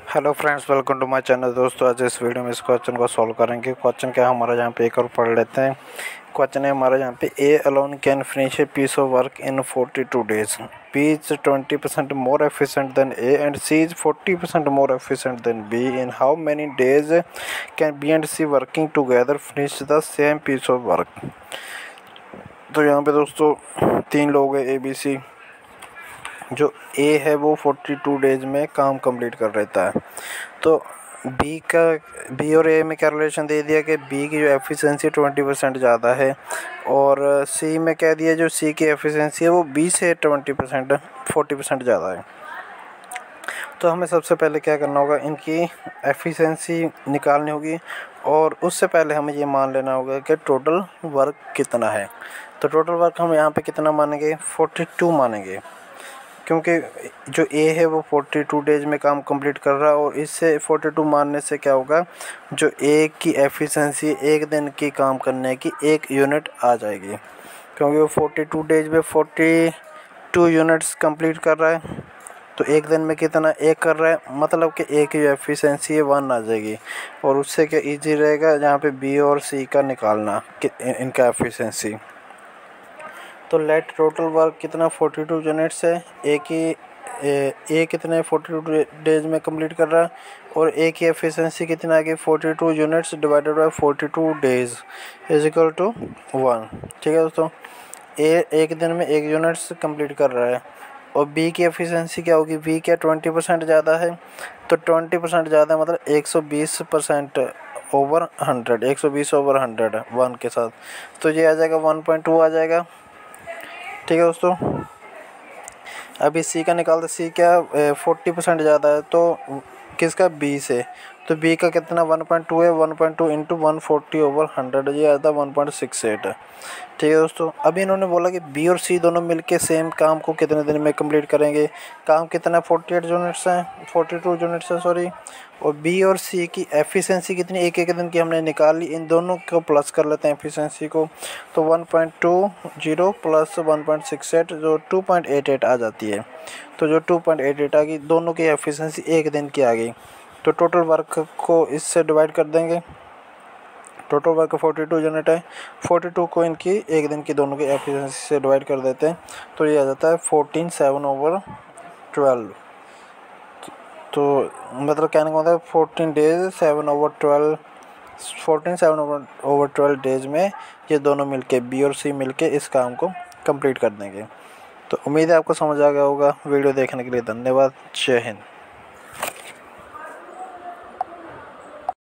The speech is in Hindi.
Hello friends, welcome to my channel. दोस्तों, आज इस वीडियो में इस क्वेश्चन को सॉल्व करेंगे। क्वेश्चन क्या है हमारा, यहाँ पे एक और पढ़ लेते हैं। क्वेश्चन है हमारा यहाँ पे, A alone can finish a piece of work in 42 days. B is 20% more efficient than A and C is 40% more efficient than B. In how many days can B and C working together finish the same piece of work. तो यहाँ पे दोस्तों तीन लोग हैं, ए बी सी। जो ए है वो 42 डेज में काम कंप्लीट कर लेता है। तो बी और ए में क्या रिलेशन दे दिया कि बी की जो एफिशिएंसी 20% ज़्यादा है, और सी में कह दिया जो सी की एफिशिएंसी है वो बी से 40% ज़्यादा है। तो हमें सबसे पहले क्या करना होगा, इनकी एफिशिएंसी निकालनी होगी, और उससे पहले हमें ये मान लेना होगा कि टोटल वर्क कितना है। तो टोटल वर्क हम यहाँ पे कितना मानेंगे, 42 मानेंगे, क्योंकि जो ए है वो 42 डेज में काम कंप्लीट कर रहा है। और इससे 42 मानने से क्या होगा, जो ए की एफिशिएंसी एक दिन की काम करने की 1 यूनिट आ जाएगी, क्योंकि वो 42 डेज में 42 यूनिट्स कंप्लीट कर रहा है। तो एक दिन में कितना, एक कर रहा है, मतलब कि ए की जो एफिशिएंसी है 1 आ जाएगी। और उससे क्या ईजी रहेगा जहाँ पे बी और सी का निकालना कि इनका एफिशिएंसी। तो लेट टोटल वर्क कितना 42 यूनिट्स है। ए कितने 42 डेज में कंप्लीट कर रहा है, और ए की एफिशिएंसी कितना आ गई 42 units divided by 42 days is equal to 1। ठीक है दोस्तों, ए एक दिन में 1 यूनिट्स कंप्लीट कर रहा है, और बी की एफिशिएंसी क्या होगी, बी क्या 20% ज़्यादा है। तो 20% ज़्यादा मतलब 120% ओवर 100, 120 ओवर 100 1 के साथ। तो ये आ जाएगा 1.2 आ जाएगा। ठीक है दोस्तों, अभी सी का निकालते। सी क्या 40% ज़्यादा है, तो किसका, बी से। तो बी का कितना 1.2 है, 1.2 इंटू 140 ओवर 100, ये आता है 1.68 है। ठीक है दोस्तों, अभी इन्होंने बोला कि बी और सी दोनों मिलके सेम काम को कितने दिन में कंप्लीट करेंगे। काम कितना 48 यूनिट्स हैं, 42 यूनिट्स है सॉरी। और बी और सी की एफिशिएंसी कितनी, एक एक दिन की हमने निकाल ली। इन दोनों को प्लस कर लेते हैं एफिशिएंसी को। तो 1.20 प्लस 1.68 जो 2.88 आ जाती है। तो जो 2.88 आ गई, दोनों की एफिशिएंसी एक दिन की आ गई। तो टोटल वर्क को इससे डिवाइड कर देंगे। टोटल वर्क 42 यूनिट है, 42 को इनकी एक दिन की दोनों की एफिशिएंसी से डिवाइड कर देते हैं। तो ये आ जाता है 14/7/12। तो मतलब कहने का मतलब 14 डेज 7/12, 14/7/12 डेज में ये दोनों मिलके, बी और सी मिलके इस काम को कंप्लीट कर देंगे। तो उम्मीद है आपको समझ आ गया होगा। वीडियो देखने के लिए धन्यवाद। जय हिंद।